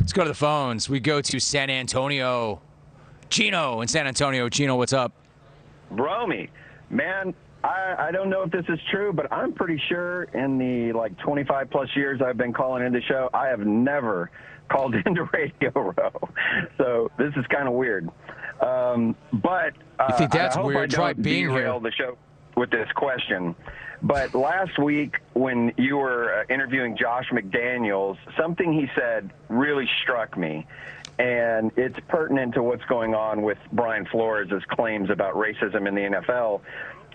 Let's go to the phones. We go to San Antonio. Gino in San Antonio. Gino, what's up? Bromy, man, I don't know if this is true, but I'm pretty sure in the 25 plus years I've been calling into the show, I have never called into Radio Row. So this is kind of weird. But you think that's I hope weird? I Try don't being derail here. the show with this question. But last week when you were interviewing Josh McDaniels, something he said really struck me. And it's pertinent to what's going on with Brian Flores' claims about racism in the NFL.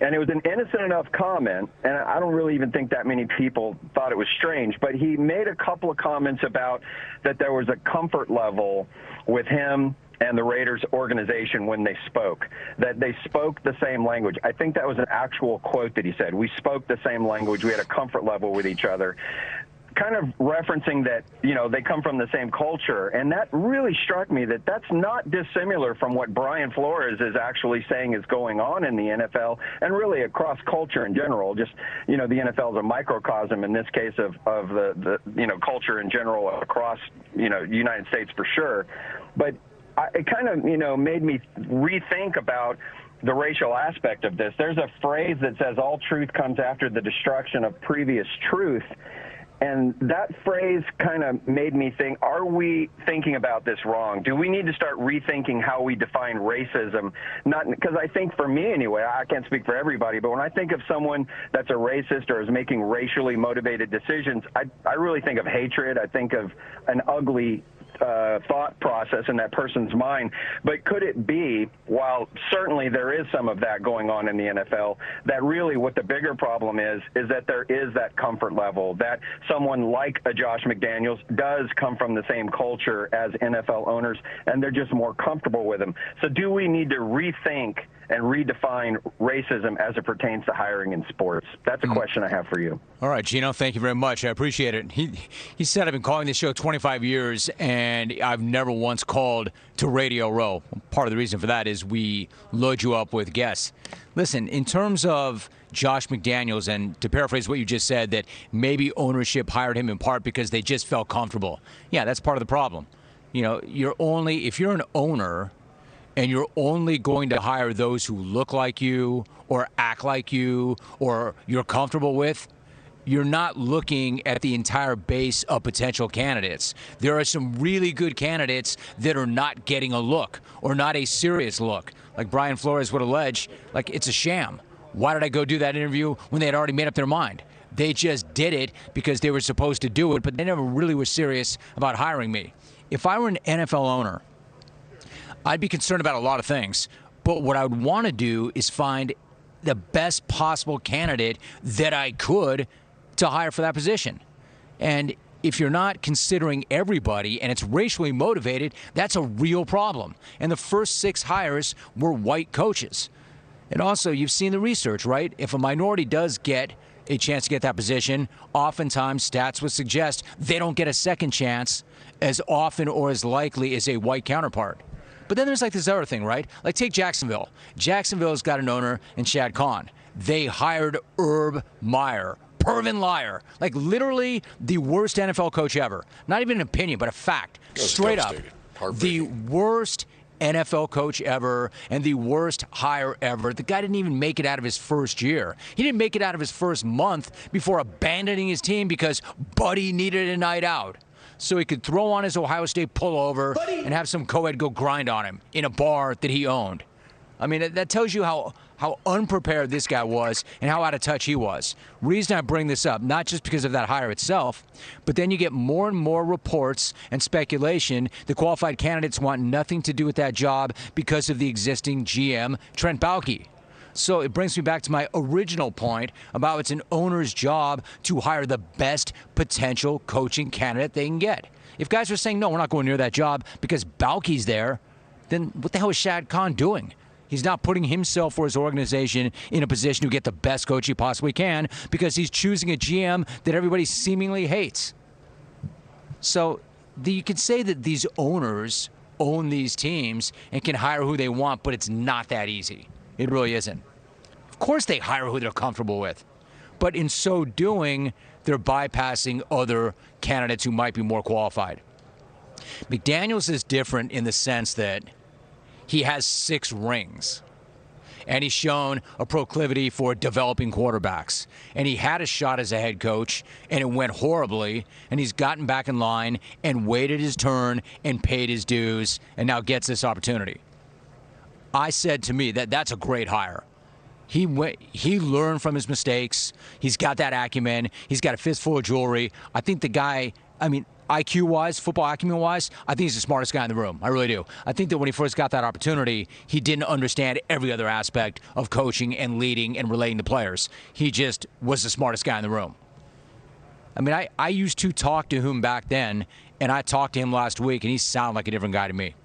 And it was an innocent enough comment, and I don't really even think that many people thought it was strange, but he made a couple of comments about that there was a comfort level with him and the Raiders organization when they spoke, that they spoke the same language. I think that was an actual quote that he said. We spoke the same language. We had a comfort level with each other. Kind of referencing that, they come from the same culture. And that really struck me that that's not dissimilar from what Brian Flores is actually saying is going on in the NFL and really across culture in general. Just, the NFL is a microcosm in this case of the culture in general across, United States for sure. But it kind of, made me rethink about the racial aspect of this. There's a phrase that says all truth comes after the destruction of previous truth. And that phrase kind of made me think, are we thinking about this wrong? Do we need to start rethinking how we define racism? Not because I think for me anyway, I can't speak for everybody, but when I think of someone that's a racist or is making racially motivated decisions, I really think of hatred. I think of an ugly thought process in that person's mind. But could it be, while certainly there is some of that going on in the NFL, that really what the bigger problem is that there is that comfort level, that someone like a Josh McDaniels does come from the same culture as NFL owners, and they're just more comfortable with him. So do we need to rethink and redefine racism as it pertains to hiring in sports? That's a question I have for you. All right, Gino, thank you very much. I appreciate it. He said, I've been calling this show 25 years, and I've never once called to Radio Row. Part of the reason for that is we load you up with guests. Listen, in terms of Josh McDaniels, and to paraphrase what you just said, that maybe ownership hired him in part because they just felt comfortable. Yeah, that's part of the problem. If you're an owner and you're only going to hire those who look like you or act like you or you're comfortable with, you're not looking at the entire base of potential candidates. There are some really good candidates that are not getting a look or not a serious look. Like Brian Flores would allege, it's a sham. Why did I go do that interview when they had already made up their mind? They just did it because they were supposed to do it, but they never really were serious about hiring me. If I were an NFL owner, I'd be concerned about a lot of things, but what I would want to do is find the best possible candidate that I could to hire for that position. And if you're not considering everybody and it's racially motivated, that's a real problem. And the first 6 hires were white coaches. And also, you've seen the research, right? If a minority does get a chance to get that position, oftentimes stats would suggest they don't get a second chance as often or as likely as a white counterpart. But then there's this other thing, right? Take Jacksonville. Jacksonville's got an owner in Shad Khan. They hired Herb Meyer. Pervin liar. Literally the worst NFL coach ever. Not even an opinion, but a fact. Straight up. The worst NFL coach ever and the worst hire ever. The guy didn't even make it out of his first year. He didn't make it out of his first month before abandoning his team because Buddy needed a night out. So he could throw on his Ohio State pullover and have some co-ed go grind on him in a bar that he owned. I mean, that tells you how unprepared this guy was and how out of touch he was. Reason I bring this up, not just because of that hire itself, but then you get more and more reports and speculation that qualified candidates want nothing to do with that job because of the existing GM, Trent Baalke. So it brings me back to my original point about it's an owner's job to hire the best potential coaching candidate they can get. If guys are saying, no, we're not going near that job because Baalke's there, then what the hell is Shad Khan doing? He's not putting himself or his organization in a position to get the best coach he possibly can because he's choosing a GM that everybody seemingly hates. So you could say that these owners own these teams and can hire who they want, but it's not that easy. It really isn't. Of course they hire who they're comfortable with. But in so doing, they're bypassing other candidates who might be more qualified. McDaniels is different in the sense that he has 6 rings. And he's shown a proclivity for developing quarterbacks. And he had a shot as a head coach, and it went horribly. And he's gotten back in line and waited his turn and paid his dues, and now gets this opportunity. I said to me that that's a great hire. He learned from his mistakes. He's got that acumen. He's got a fistful of jewelry. I think the guy, IQ-wise, football acumen-wise, I think he's the smartest guy in the room. I really do. I think that when he first got that opportunity, he didn't understand every other aspect of coaching and leading and relating to players. He just was the smartest guy in the room. I used to talk to him back then, and I talked to him last week, and he sounded like a different guy to me.